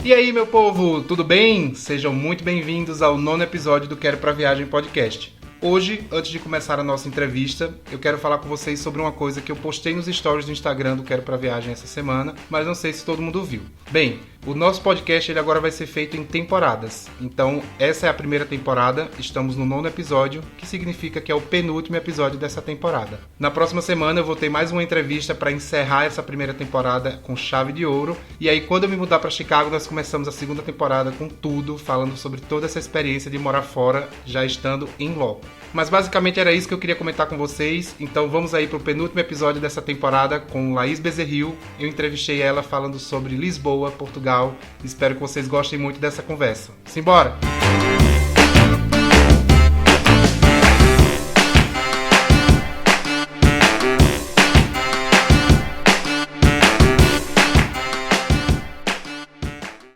E aí, meu povo, tudo bem? Sejam muito bem-vindos ao 9º episódio do Quero Pra Viagem podcast. Hoje, antes de começar a nossa entrevista, eu quero falar com vocês sobre uma coisa que eu postei nos stories do Instagram do Quero Pra Viagem essa semana, mas não sei se todo mundo viu. Bem, o nosso podcast ele agora vai ser feito em temporadas. Então, essa é a primeira temporada, estamos no 9º episódio, que significa que é o penúltimo episódio dessa temporada. Na próxima semana eu vou ter mais uma entrevista para encerrar essa primeira temporada com chave de ouro. E aí, quando eu me mudar para Chicago, nós começamos a segunda temporada com tudo, falando sobre toda essa experiência de morar fora, já estando em loco. Mas basicamente era isso que eu queria comentar com vocês, então vamos aí para o penúltimo episódio dessa temporada com Laís Bezerril. Eu entrevistei ela falando sobre Lisboa, Portugal. Espero que vocês gostem muito dessa conversa. Simbora!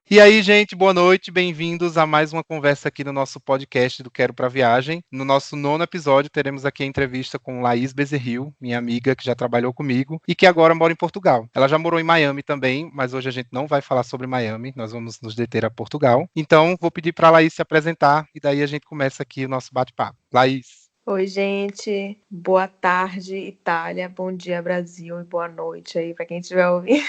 E aí, gente, boa noite, bem-vindos a mais uma conversa aqui no nosso podcast do Quero Pra Viagem. No nosso 9º episódio, teremos aqui a entrevista com Laís Bezerril, minha amiga que já trabalhou comigo e que agora mora em Portugal. Ela já morou em Miami também, mas hoje a gente não vai falar sobre Miami, nós vamos nos deter a Portugal. Então, vou pedir para a Laís se apresentar e daí a gente começa aqui o nosso bate-papo. Laís. Oi, gente. Boa tarde, Itália. Bom dia, Brasil. E boa noite aí para quem estiver ouvindo.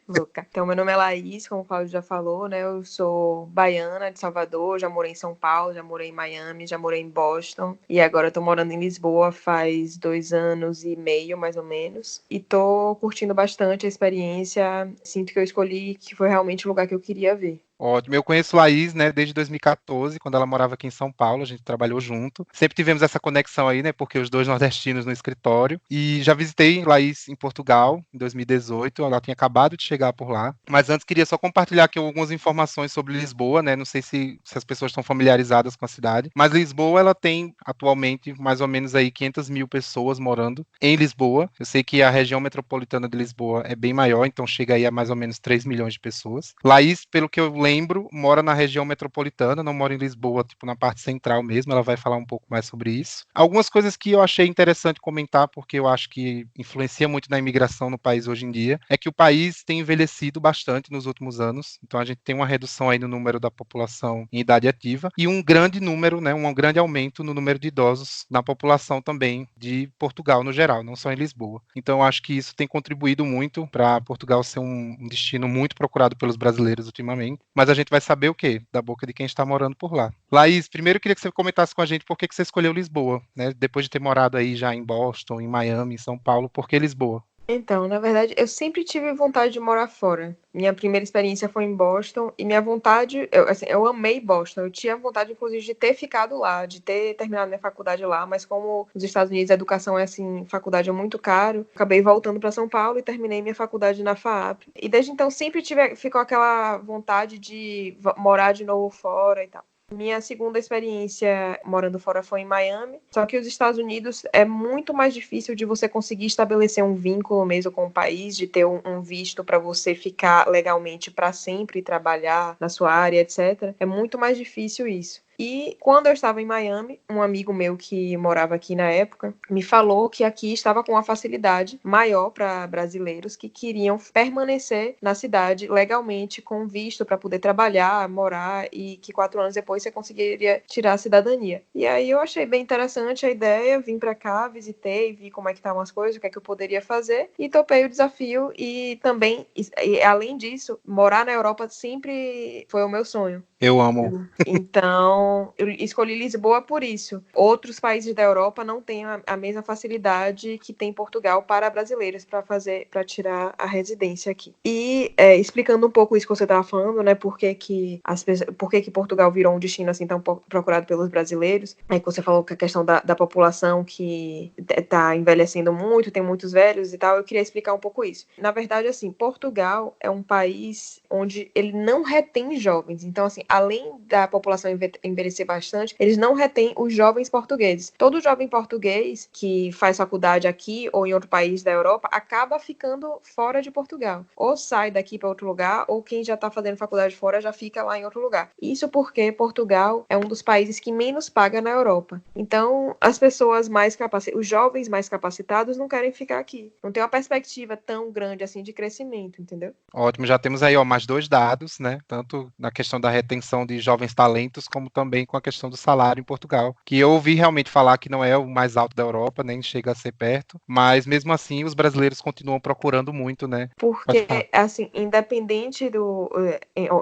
Louca. Então, meu nome é Laís, como o Cláudio já falou, né? Eu sou baiana de Salvador, já morei em São Paulo, já morei em Miami, já morei em Boston. E agora eu tô morando em Lisboa faz 2 anos e meio, mais ou menos. E tô curtindo bastante a experiência. Sinto que eu escolhi que foi realmente o lugar que eu queria ver. Ótimo. Eu conheço Laís, né, desde 2014, quando ela morava aqui em São Paulo, a gente trabalhou junto. Sempre tivemos essa conexão aí, né, porque os dois nordestinos no escritório. E já visitei Laís em Portugal, em 2018, ela tinha acabado de chegar por lá. Mas antes queria só compartilhar aqui algumas informações sobre Lisboa, né, não sei se as pessoas estão familiarizadas com a cidade, mas Lisboa, ela tem atualmente mais ou menos aí 500 mil pessoas morando em Lisboa. Eu sei que a região metropolitana de Lisboa é bem maior, então chega aí a mais ou menos 3 milhões de pessoas. Laís, pelo que eu lembro, mora na região metropolitana, não mora em Lisboa, tipo na parte central mesmo, ela vai falar um pouco mais sobre isso. Algumas coisas que eu achei interessante comentar, porque eu acho que influencia muito na imigração no país hoje em dia, é que o país tem envelhecido bastante nos últimos anos, então a gente tem uma redução aí no número da população em idade ativa e um grande número, né, um grande aumento no número de idosos na população também de Portugal no geral, não só em Lisboa. Então eu acho que isso tem contribuído muito para Portugal ser um destino muito procurado pelos brasileiros ultimamente. Mas a gente vai saber o quê? Da boca de quem está morando por lá. Laís, primeiro eu queria que você comentasse com a gente por que você escolheu Lisboa, né? Depois de ter morado aí já em Boston, em Miami, em São Paulo, por que Lisboa? Então, na verdade, eu sempre tive vontade de morar fora. Minha primeira experiência foi em Boston e minha vontade, eu amei Boston. Eu tinha vontade, inclusive, de ter ficado lá, de ter terminado minha faculdade lá, mas como nos Estados Unidos a educação é assim, faculdade é muito caro, acabei voltando para São Paulo e terminei minha faculdade na FAAP. E desde então sempre ficou aquela vontade de morar de novo fora e tal. Minha segunda experiência morando fora foi em Miami, só que os Estados Unidos é muito mais difícil de você conseguir estabelecer um vínculo mesmo com o país, de ter um visto para você ficar legalmente para sempre e trabalhar na sua área, etc. É muito mais difícil isso. E quando eu estava em Miami, um amigo meu que morava aqui na época me falou que aqui estava com uma facilidade maior para brasileiros que queriam permanecer na cidade legalmente com visto para poder trabalhar, morar e que 4 anos depois você conseguiria tirar a cidadania. E aí eu achei bem interessante a ideia, vim para cá, visitei, vi como é que estavam as coisas, o que é que eu poderia fazer e topei o desafio e também, além disso, morar na Europa sempre foi o meu sonho. Eu amo. Então, eu escolhi Lisboa por isso. Outros países da Europa não têm a mesma facilidade que tem Portugal para brasileiros para tirar a residência aqui. E explicando um pouco isso que você estava falando, né? Por que Portugal virou um destino assim tão procurado pelos brasileiros? É que você falou que a questão da população que está envelhecendo muito, tem muitos velhos e tal. Eu queria explicar um pouco isso. Na verdade, assim, Portugal é um país onde ele não retém jovens. Então, assim, além da população envelhecer bastante, eles não retêm os jovens portugueses. Todo jovem português que faz faculdade aqui ou em outro país da Europa acaba ficando fora de Portugal. Ou sai daqui para outro lugar, ou quem já está fazendo faculdade fora já fica lá em outro lugar. Isso porque Portugal é um dos países que menos paga na Europa. Então, as pessoas mais capacitadas, os jovens mais capacitados não querem ficar aqui. Não tem uma perspectiva tão grande assim de crescimento, entendeu? Ótimo, já temos aí mais 2 dados, né? Tanto na questão da retenção de jovens talentos, como também com a questão do salário em Portugal, que eu ouvi realmente falar que não é o mais alto da Europa, nem chega a ser perto, mas mesmo assim os brasileiros continuam procurando muito, né? Pode Porque, falar. assim, independente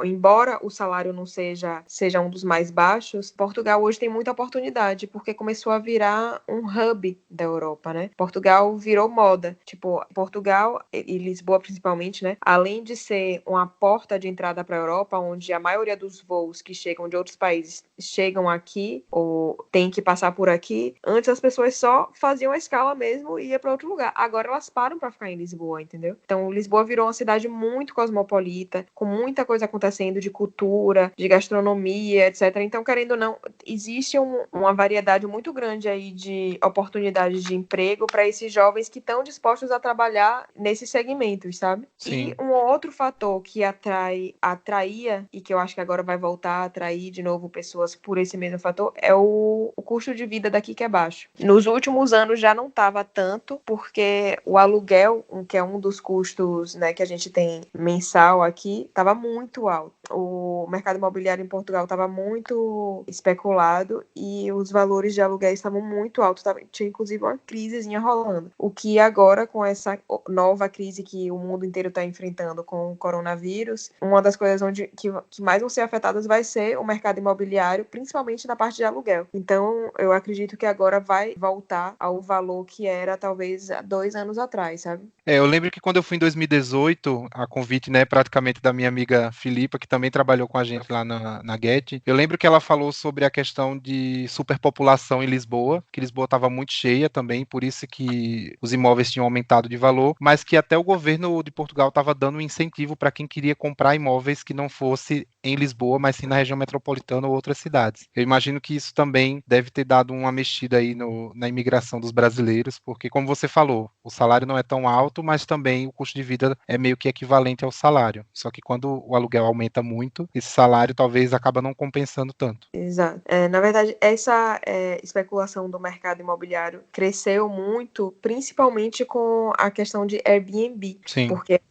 embora o salário não seja um dos mais baixos, Portugal hoje tem muita oportunidade, porque começou a virar um hub da Europa, né? Portugal virou moda. Tipo, Portugal e Lisboa principalmente, né? Além de ser uma porta de entrada para a Europa, onde a maioria dos voos que chegam de outros países chegam aqui, ou tem que passar por aqui, antes as pessoas só faziam a escala mesmo e ia para outro lugar. Agora elas param para ficar em Lisboa, entendeu? Então, Lisboa virou uma cidade muito cosmopolita, com muita coisa acontecendo de cultura, de gastronomia, etc. Então, querendo ou não, existe uma variedade muito grande aí de oportunidades de emprego para esses jovens que estão dispostos a trabalhar nesses segmentos, sabe? Sim. E um outro fator que atraía, e que eu acho que agora vai voltar a atrair de novo pessoas por esse mesmo fator, é o custo de vida daqui que é baixo. Nos últimos anos já não estava tanto, porque o aluguel, que é um dos custos, né, que a gente tem mensal aqui, estava muito alto. O mercado imobiliário em Portugal estava muito especulado e os valores de aluguéis estavam muito altos. Tinha inclusive uma crisezinha rolando. O que agora, com essa nova crise que o mundo inteiro está enfrentando com o coronavírus, uma das coisas que mais vão ser afetadas vai ser o mercado imobiliário, principalmente na parte de aluguel. Então, eu acredito que agora vai voltar ao valor que era talvez há 2 anos atrás, sabe? Eu lembro que quando eu fui em 2018, a convite, né, praticamente da minha amiga Filipa, que também trabalhou com a gente lá na Getty, eu lembro que ela falou sobre a questão de superpopulação em Lisboa, que Lisboa estava muito cheia também, por isso que os imóveis tinham aumentado de valor, mas que até o governo de Portugal estava dando um incentivo para quem queria comprar imóveis que não fosse em Lisboa, mas sim na região metropolitana ou outras cidades. Eu imagino que isso também deve ter dado uma mexida aí na imigração dos brasileiros, porque como você falou, o salário não é tão alto, mas também o custo de vida é meio que equivalente ao salário. Só que quando o aluguel aumenta muito, esse salário talvez acaba não compensando tanto. Exato. Na verdade, essa especulação do mercado imobiliário cresceu muito, principalmente com a questão de Airbnb, Sim. porque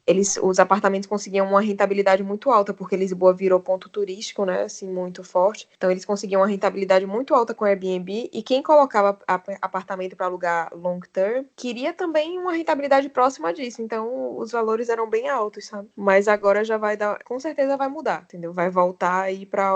os apartamentos conseguiam uma rentabilidade muito alta, porque Lisboa virou ponto turístico, né, assim, muito forte. Então, eles conseguiam uma rentabilidade muito alta com Airbnb, e quem colocava apartamento para alugar long term queria também uma rentabilidade próxima disso. Então, os valores eram bem altos, sabe? Mas agora já vai dar, com certeza vai mudar, entendeu? Vai voltar aí para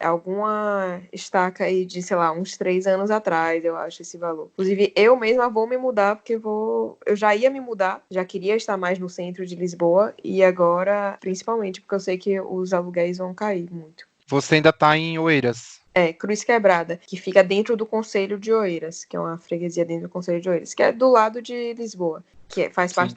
alguma estaca aí de, sei lá, uns 3 anos atrás, eu acho, esse valor. Inclusive, eu mesma vou me mudar, porque eu já ia me mudar, já queria estar mais no centro de Lisboa, e agora, principalmente, porque eu sei que os aluguéis vão cair muito. Você ainda está em Oeiras. Cruz Quebrada, que fica dentro do Concelho de Oeiras, que é uma freguesia dentro do Concelho de Oeiras, que é do lado de Lisboa, que faz parte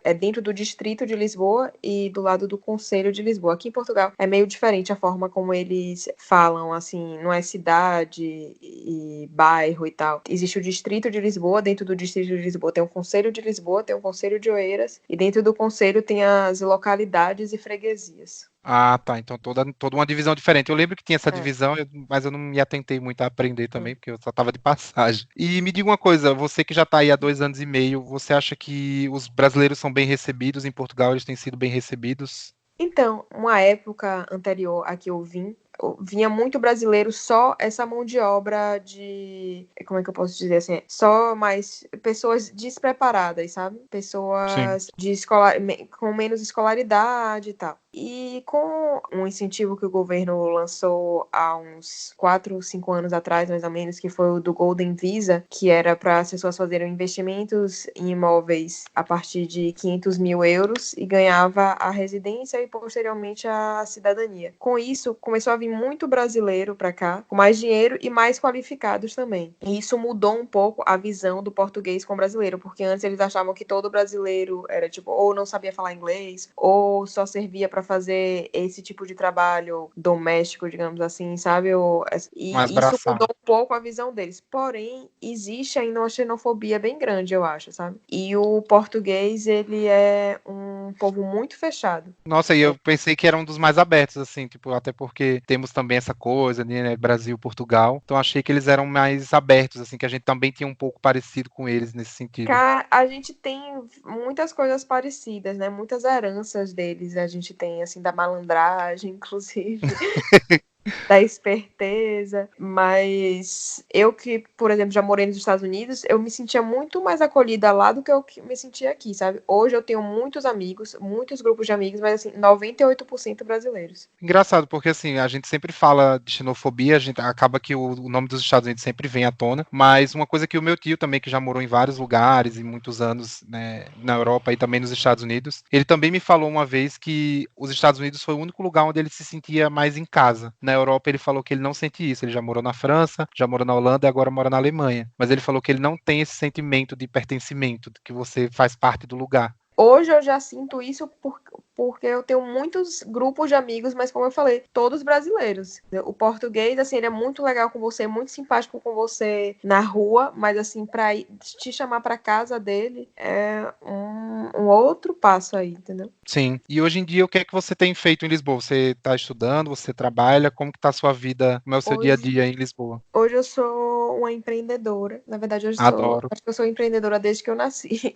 é dentro do distrito de Lisboa e do lado do Concelho de Lisboa. Aqui em Portugal é meio diferente a forma como eles falam, assim, não é cidade e bairro e tal. Existe o distrito de Lisboa, dentro do distrito de Lisboa tem o Concelho de Lisboa, tem o Concelho de Oeiras, e dentro do concelho tem as localidades e freguesias. Ah, tá. Então toda uma divisão diferente. Eu lembro que tinha essa É. divisão, mas eu não me atentei muito a aprender também, porque eu só estava de passagem. E me diga uma coisa, você que já está aí há 2 anos e meio, você acha que os brasileiros são bem recebidos em Portugal? Eles têm sido bem recebidos? Então, uma época anterior a que eu vinha muito brasileiro, só essa mão de obra como é que eu posso dizer assim? Só mais pessoas despreparadas, sabe? Sim. Pessoas com menos escolaridade e tal. E com um incentivo que o governo lançou há uns 4 ou 5 anos atrás, mais ou menos, que foi o do Golden Visa, que era para as pessoas fazerem investimentos em imóveis a partir de 500 mil euros e ganhava a residência e posteriormente a cidadania. Com isso, começou a vir vir muito brasileiro para cá, com mais dinheiro e mais qualificados também. E isso mudou um pouco a visão do português com o brasileiro, porque antes eles achavam que todo brasileiro era tipo, ou não sabia falar inglês, ou só servia para fazer esse tipo de trabalho doméstico, digamos assim, sabe? Mais E isso braçal. mudou um pouco a visão deles. Porém, existe ainda uma xenofobia bem grande, eu acho, sabe? E o português, ele é um povo muito fechado. Nossa, e eu pensei que era um dos mais abertos, assim, tipo, até porque temos também essa coisa, né, Brasil, Portugal. Então achei que eles eram mais abertos, assim, que a gente também tinha um pouco parecido com eles nesse sentido. Cara, a gente tem muitas coisas parecidas, né? Muitas heranças deles a gente tem, assim, da malandragem, inclusive. Da esperteza, mas eu que, por exemplo, já morei nos Estados Unidos, eu me sentia muito mais acolhida lá do que eu me sentia aqui, sabe? Hoje eu tenho muitos amigos, muitos grupos de amigos, mas assim, 98% brasileiros. Engraçado, porque assim, a gente sempre fala de xenofobia, a gente acaba que o nome dos Estados Unidos sempre vem à tona, mas uma coisa que o meu tio também, que já morou em vários lugares e muitos anos, né, na Europa e também nos Estados Unidos, ele também me falou uma vez que os Estados Unidos foi o único lugar onde ele se sentia mais em casa. Na Europa ele falou que ele não sente isso, ele já morou na França, já morou na Holanda e agora mora na Alemanha, mas ele falou que ele não tem esse sentimento de pertencimento, de que você faz parte do lugar. Hoje eu já sinto isso porque eu tenho muitos grupos de amigos, mas como eu falei, todos brasileiros. O português, assim, ele é muito legal com você, muito simpático com você na rua, mas assim, para te chamar para casa dele é um outro passo aí, entendeu? Sim. E hoje em dia, o que é que você tem feito em Lisboa? Você está estudando, você trabalha? Como que está a sua vida, como é o seu dia a Hoje, dia em Lisboa? hoje eu sou uma empreendedora. Na verdade, Adoro. acho que eu sou empreendedora desde que eu nasci.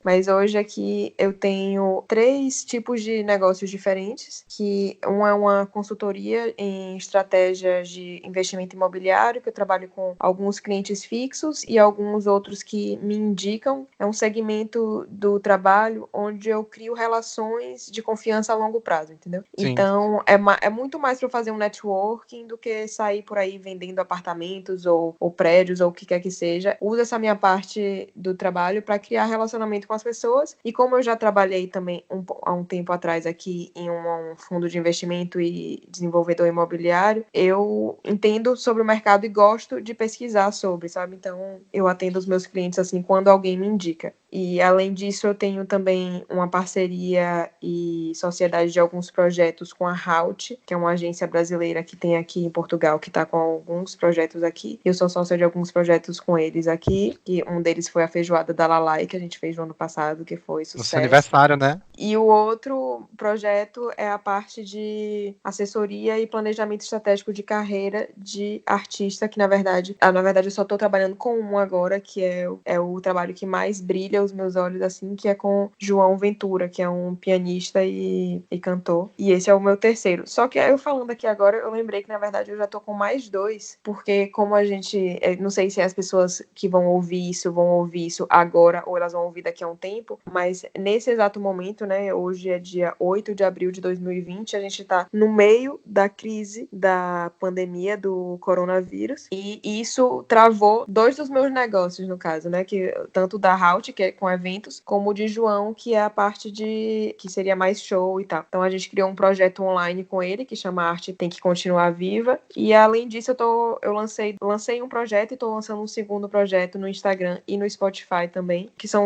Mas hoje aqui eu tenho 3 tipos de negócios diferentes, que um é uma consultoria em estratégias de investimento imobiliário, que eu trabalho com alguns clientes fixos e alguns outros que me indicam. É um segmento do trabalho onde eu crio relações de confiança a longo prazo, entendeu? Sim. Então, é muito mais para fazer um networking do que sair por aí vendendo apartamentos ou prédios ou o que quer que seja. Uso essa minha parte do trabalho para criar relacionamento com as pessoas. E como eu já trabalhei também há um tempo atrás aqui em um fundo de investimento e desenvolvedor imobiliário, eu entendo sobre o mercado e gosto de pesquisar sobre, sabe? Então, eu atendo os meus clientes assim quando alguém me indica. E além disso, eu tenho também uma parceria e sociedade de alguns projetos com a Halt, que é uma agência brasileira que tem aqui em Portugal, que está com alguns projetos aqui. Eu sou sócia de alguns projetos com eles aqui, que um deles foi a feijoada da Lalai, que a gente fez no ano passado, que foi No seu sucesso. aniversário, né? E o outro projeto é a parte de assessoria e planejamento estratégico de carreira de artista, que na verdade eu só estou trabalhando com um agora, que é o trabalho que mais brilha os meus olhos, assim, que é com João Ventura, que é um pianista e cantor. E esse é o meu terceiro. Só que eu falando aqui agora, eu lembrei que na verdade eu já tô com mais 2, porque como a gente, não sei se as pessoas que vão ouvir isso agora ou elas vão ouvir daqui a um tempo, mas nesse exato momento, né, hoje é dia 8 de abril de 2020, a gente está no meio da crise da pandemia do coronavírus e isso travou 2 dos meus negócios, no caso, né, que tanto da Halt, que é com eventos, como o de João, que é a parte de que seria mais show e tal. Então a gente criou um projeto online com ele que chama Arte Tem que Continuar Viva e além disso eu lancei um projeto e estou lançando um segundo projeto no Instagram e no Spotify também, que é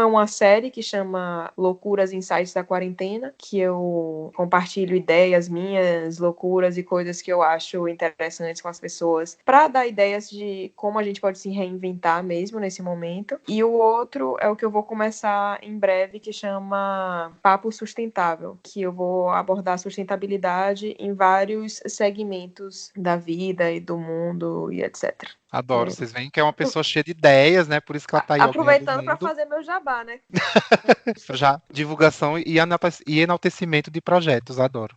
uma série que chama Loucuras Insights da Quarentena, que eu compartilho ideias minhas, loucuras e coisas que eu acho interessantes com as pessoas, para dar ideias de como a gente pode se reinventar mesmo nesse momento. E o outro é o que eu vou começar em breve, que chama Papo Sustentável, que eu vou abordar sustentabilidade em vários segmentos da vida e do mundo e etc. Adoro. Vocês veem que é uma pessoa cheia de ideias, né? Por isso que ela tá aí, ó, ganhando o Aproveitando para mundo. fazer meu jabá, né? Já divulgação e enaltecimento de projetos, adoro.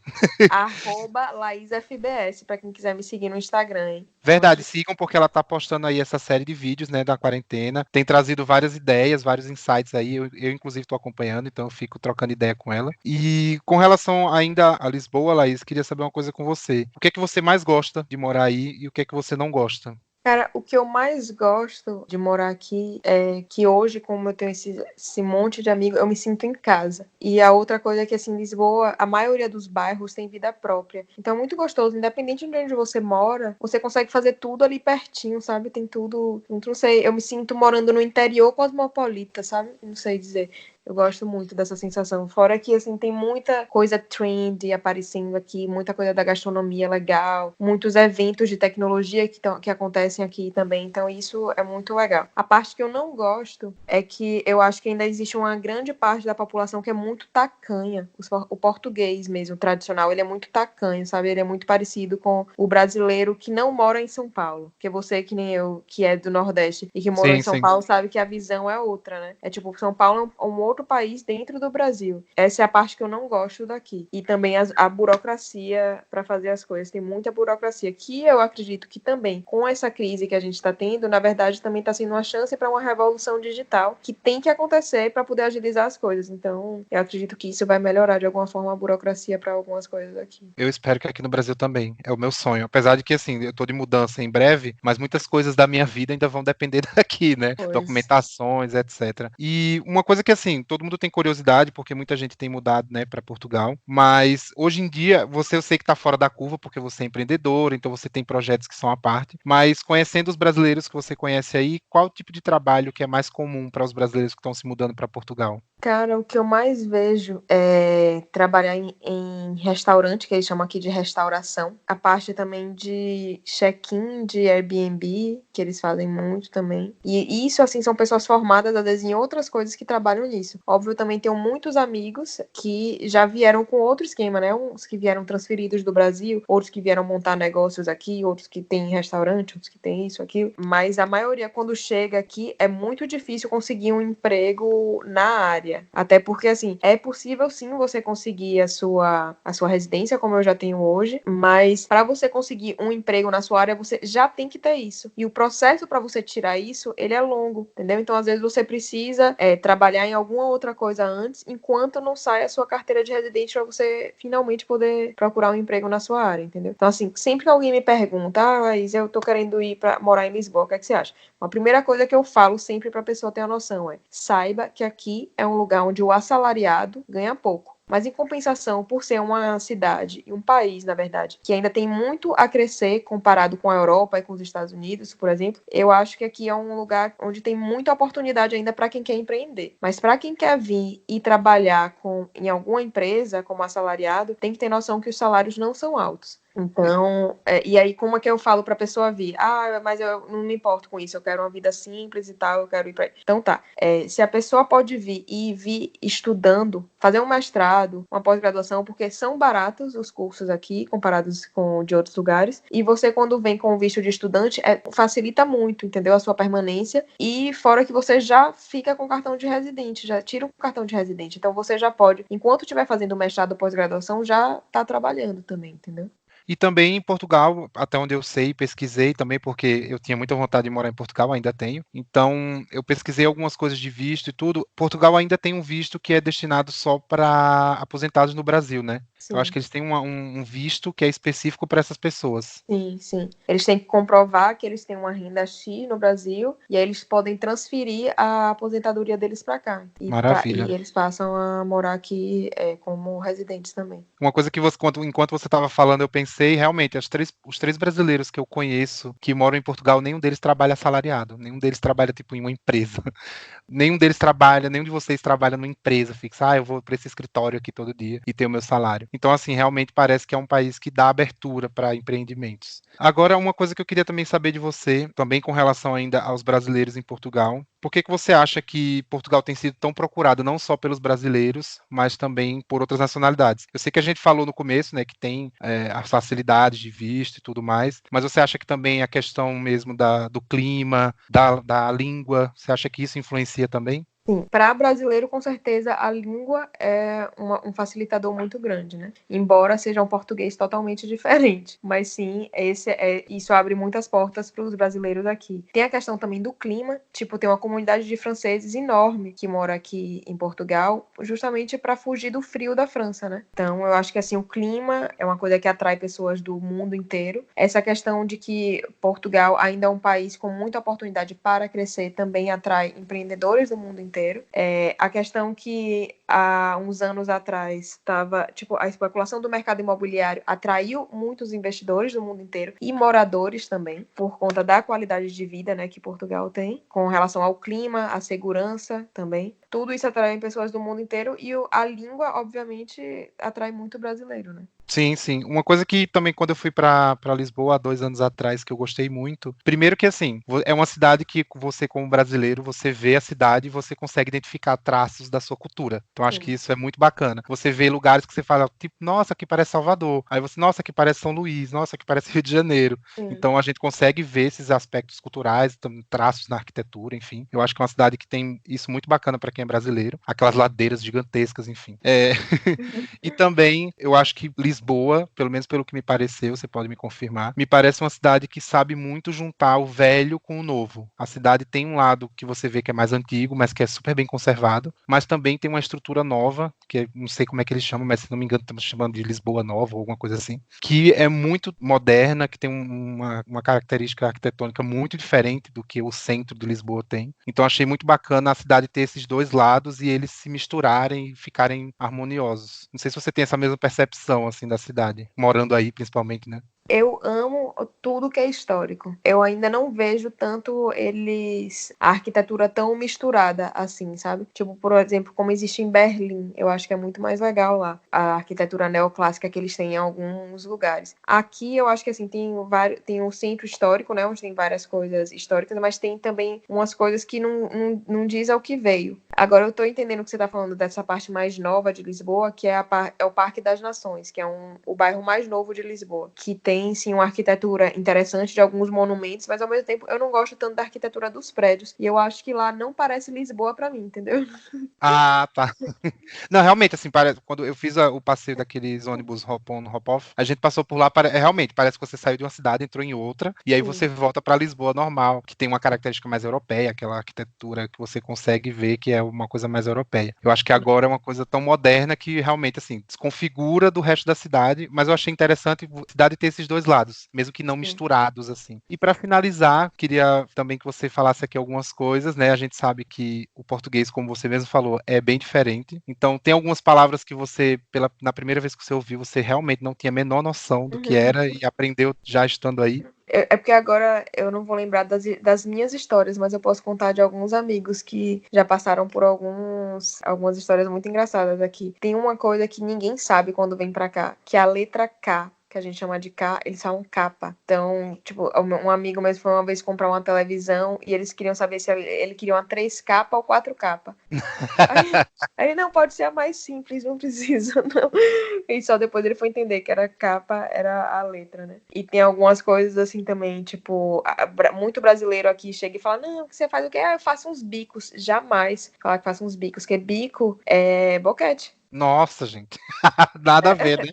@LaísFBS, para quem quiser me seguir no Instagram, hein? Verdade, sigam porque ela tá postando aí essa série de vídeos, né, da quarentena. Tem trazido várias ideias, vários insights aí. Eu inclusive, tô acompanhando, então eu fico trocando ideia com ela. E com relação ainda a Lisboa, Laís, queria saber uma coisa com você. O que é que você mais gosta de morar aí e o que é que você não gosta? Cara, o que eu mais gosto de morar aqui é que hoje, como eu tenho esse monte de amigos, eu me sinto em casa. E a outra coisa é que, assim, em Lisboa, a maioria dos bairros tem vida própria. Então é muito gostoso, independente de onde você mora, você consegue fazer tudo ali pertinho, sabe? Tem tudo. Não sei, eu me sinto morando no interior cosmopolita, sabe? Não sei dizer. Eu gosto muito dessa sensação. Fora que, assim, tem muita coisa trendy aparecendo aqui, muita coisa da gastronomia legal, muitos eventos de tecnologia que acontecem aqui também. Então, isso é muito legal. A parte que eu não gosto é que eu acho que ainda existe uma grande parte da população que é muito tacanha. O português mesmo, tradicional, ele é muito tacanho, sabe? Ele é muito parecido com o brasileiro que não mora em São Paulo. Porque você, que nem eu, que é do Nordeste e que morou em Sim, São sim. Paulo, sabe que a visão é outra, né? É tipo, São Paulo é um outro país dentro do Brasil. Essa é a parte que eu não gosto daqui. E também a burocracia para fazer as coisas. Tem muita burocracia, que eu acredito que também, com essa crise que a gente está tendo, na verdade, também está sendo uma chance para uma revolução digital que tem que acontecer para poder agilizar as coisas. Então, eu acredito que isso vai melhorar de alguma forma a burocracia para algumas coisas aqui. Eu espero que aqui no Brasil também. É o meu sonho. Apesar de que, assim, eu tô de mudança em breve, mas muitas coisas da minha vida ainda vão depender daqui, né? Pois. Documentações, etc. E uma coisa que, assim, todo mundo tem curiosidade, porque muita gente tem mudado, né, para Portugal. Mas hoje em dia, você eu sei que tá fora da curva, porque você é empreendedor, então você tem projetos que são à parte. Mas conhecendo os brasileiros que você conhece aí, qual o tipo de trabalho que é mais comum para os brasileiros que estão se mudando para Portugal? Cara, o que eu mais vejo é trabalhar em restaurante, que eles chamam aqui de restauração. A parte também de check-in, de Airbnb, que eles fazem muito também. E isso, assim, são pessoas formadas, às vezes, em outras coisas que trabalham nisso. Óbvio, eu também tenho muitos amigos que já vieram com outro esquema, né? Uns que vieram transferidos do Brasil, outros que vieram montar negócios aqui, outros que têm restaurante, outros que têm isso, aquilo. Mas a maioria, quando chega aqui, é muito difícil conseguir um emprego na área. Até porque, assim, é possível sim você conseguir a sua residência, como eu já tenho hoje, mas para você conseguir um emprego na sua área, você já tem que ter isso. E o processo para você tirar isso, ele é longo, entendeu? Então, às vezes, você precisa trabalhar em alguma outra coisa antes, enquanto não sai a sua carteira de residente para você finalmente poder procurar um emprego na sua área, entendeu? Então, assim, sempre que alguém me pergunta, Laís, eu tô querendo ir para morar em Lisboa, o que é que você acha? A primeira coisa que eu falo sempre para a pessoa ter a noção é: saiba que aqui é um lugar onde o assalariado ganha pouco. Mas, em compensação, por ser uma cidade e um país, na verdade, que ainda tem muito a crescer comparado com a Europa e com os Estados Unidos, por exemplo, eu acho que aqui é um lugar onde tem muita oportunidade ainda para quem quer empreender. Mas para quem quer vir e trabalhar em alguma empresa como assalariado, tem que ter noção que os salários não são altos. Então, e aí como é que eu falo para a pessoa vir? Mas eu não me importo com isso, eu quero uma vida simples e tal, eu quero ir para. Então tá, se a pessoa pode vir e vir estudando, fazer um mestrado, uma pós-graduação, porque são baratos os cursos aqui, comparados com de outros lugares, e você quando vem com o visto de estudante, facilita muito, entendeu? A sua permanência, e fora que você já fica com cartão de residente, já tira o cartão de residente, então você já pode, enquanto estiver fazendo mestrado ou pós-graduação, já tá trabalhando também, entendeu? E também em Portugal, até onde eu sei, pesquisei também, porque eu tinha muita vontade de morar em Portugal, ainda tenho. Então, eu pesquisei algumas coisas de visto e tudo. Portugal ainda tem um visto que é destinado só para aposentados no Brasil, né? Eu acho Sim. que eles têm um visto que é específico para essas pessoas. Sim, sim. Eles têm que comprovar que eles têm uma renda X no Brasil e aí eles podem transferir a aposentadoria deles para cá. E Maravilha. eles passam a morar aqui como residentes também. Uma coisa que você, enquanto você estava falando, eu pensei, realmente, os três brasileiros que eu conheço que moram em Portugal, nenhum deles trabalha assalariado, nenhum deles trabalha, tipo, em uma empresa. Nenhum deles trabalha, nenhum de vocês trabalha numa empresa fixa. Eu vou para esse escritório aqui todo dia e tenho o meu salário. Então, assim, realmente parece que é um país que dá abertura para empreendimentos. Agora, uma coisa que eu queria também saber de você, também com relação ainda aos brasileiros em Portugal. Por que você acha que Portugal tem sido tão procurado não só pelos brasileiros, mas também por outras nacionalidades? Eu sei que a gente falou no começo, né, que tem as facilidades de visto e tudo mais, mas você acha que também a questão mesmo do clima, da língua, você acha que isso influencia também? Sim, para brasileiro, com certeza, a língua é um facilitador muito grande, né? Embora seja um português totalmente diferente. Mas sim, isso abre muitas portas para os brasileiros aqui. Tem a questão também do clima, tipo, tem uma comunidade de franceses enorme que mora aqui em Portugal, justamente para fugir do frio da França, né? Então, eu acho que assim, o clima é uma coisa que atrai pessoas do mundo inteiro. Essa questão de que Portugal ainda é um país com muita oportunidade para crescer também atrai empreendedores do mundo inteiro. A questão que há uns anos atrás estava, tipo, a especulação do mercado imobiliário atraiu muitos investidores do mundo inteiro e moradores também, por conta da qualidade de vida, né, que Portugal tem, com relação ao clima, à segurança também. Tudo isso atrai pessoas do mundo inteiro e a língua, obviamente, atrai muito brasileiro, né? Sim, sim. Uma coisa que também quando eu fui para Lisboa há 2 anos atrás, que eu gostei muito, primeiro que assim, é uma cidade que você como brasileiro, você vê a cidade e você consegue identificar traços da sua cultura. Então acho que Sim. isso é muito bacana. Você vê lugares que você fala, tipo, nossa, aqui parece Salvador. Aí você, nossa, aqui parece São Luís, nossa, aqui parece Rio de Janeiro. Sim. Então a gente consegue ver esses aspectos culturais, traços na arquitetura, enfim. Eu acho que é uma cidade que tem isso muito bacana para quem é brasileiro. Aquelas ladeiras gigantescas, enfim. E também, eu acho que Lisboa, pelo menos pelo que me pareceu, você pode me confirmar, me parece uma cidade que sabe muito juntar o velho com o novo. A cidade tem um lado que você vê que é mais antigo, mas que é super bem conservado, mas também tem uma estrutura nova, que não sei como é que eles chamam, mas se não me engano estamos chamando de Lisboa Nova ou alguma coisa assim, que é muito moderna, que tem uma característica arquitetônica muito diferente do que o centro de Lisboa tem. Então achei muito bacana a cidade ter esses dois lados e eles se misturarem e ficarem harmoniosos. Não sei se você tem essa mesma percepção assim da cidade, morando aí principalmente, né? Eu amo tudo que é histórico. Eu ainda não vejo tanto a arquitetura tão misturada assim, sabe? Tipo, por exemplo, como existe em Berlim. Eu acho que é muito mais legal lá. A arquitetura neoclássica que eles têm em alguns lugares. Aqui eu acho que assim, tem um centro histórico, né? Onde tem várias coisas históricas, mas tem também umas coisas que não diz ao que veio. Agora eu tô entendendo que você tá falando dessa parte mais nova de Lisboa, que é o Parque das Nações, que é o bairro mais novo de Lisboa, que tem sim uma arquitetura interessante de alguns monumentos, mas ao mesmo tempo eu não gosto tanto da arquitetura dos prédios. E eu acho que lá não parece Lisboa pra mim, entendeu? Ah, tá. Não, realmente, assim, quando eu fiz o passeio daqueles ônibus hop-on, hop-off, a gente passou por lá, realmente, parece que você saiu de uma cidade, entrou em outra, e aí você Sim. volta para Lisboa normal, que tem uma característica mais europeia, aquela arquitetura que você consegue ver que é uma coisa mais europeia. Eu acho que agora é uma coisa tão moderna que realmente, assim, desconfigura do resto da cidade, mas eu achei interessante a cidade ter esses dois lados, mesmo que não Sim. misturados, assim. E para finalizar, queria também que você falasse aqui algumas coisas, né? A gente sabe que o português, como você mesmo falou, é bem diferente. Então, tem algumas palavras que você, na primeira vez que você ouviu, você realmente não tinha a menor noção do que Uhum. era e aprendeu já estando aí. É porque agora eu não vou lembrar das minhas histórias, mas eu posso contar de alguns amigos que já passaram por algumas histórias muito engraçadas aqui. Tem uma coisa que ninguém sabe quando vem pra cá, que é a letra K. Que a gente chama de K, eles falam capa. Então, tipo, um amigo mesmo foi uma vez comprar uma televisão e eles queriam saber se ele queria uma 3K ou 4K. Aí não pode ser a mais simples, não precisa, não. E só depois ele foi entender que era capa, era a letra, né? E tem algumas coisas assim também, tipo, muito brasileiro aqui chega e fala: Não, que você faz o quê? Ah, eu faço uns bicos. Jamais falar que faço uns bicos, porque bico é boquete. Nossa, gente. Nada a ver, né?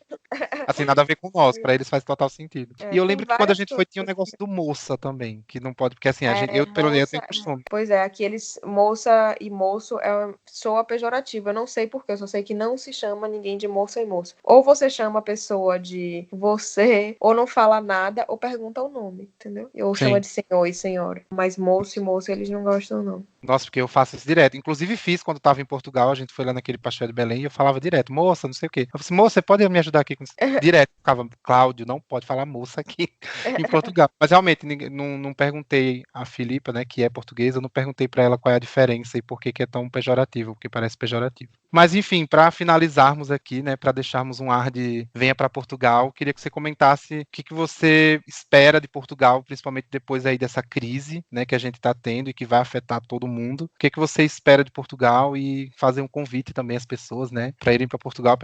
Assim, nada a ver com nós, para eles faz total sentido. E eu Tem lembro que quando a várias gente foi, tinha um coisas. negócio do moça também, que não pode, porque assim, É, eu, pelo menos, eu moça. tenho costume. Pois é, aqui eles. Moça e moço soa pejorativo. Eu não sei porquê, eu só sei que não se chama ninguém de moça e moço. Ou você chama a pessoa de você, ou não fala nada, ou pergunta o nome, entendeu? Ou chama Sim. de senhor e senhora. Mas moço e moça eles não gostam, não. Nossa, porque eu faço isso direto. Inclusive fiz quando estava em Portugal, a gente foi lá naquele pastel de Belém e eu falava direto, moça, não sei o quê. Eu falei assim, moça, você pode me ajudar aqui com isso? Direto, ficava, Cláudio, não pode falar moça aqui em Portugal. Mas realmente, não perguntei a Filipa, né, que é portuguesa, eu não perguntei para ela qual é a diferença e por que que é tão pejorativo, porque parece pejorativo. Mas enfim, para finalizarmos aqui, né, para deixarmos um ar de venha para Portugal, queria que você comentasse o que que você espera de Portugal, principalmente depois aí dessa crise, né, que a gente está tendo e que vai afetar todo mundo. O que que você espera de Portugal e fazer um convite também às pessoas, né, para irem para Portugal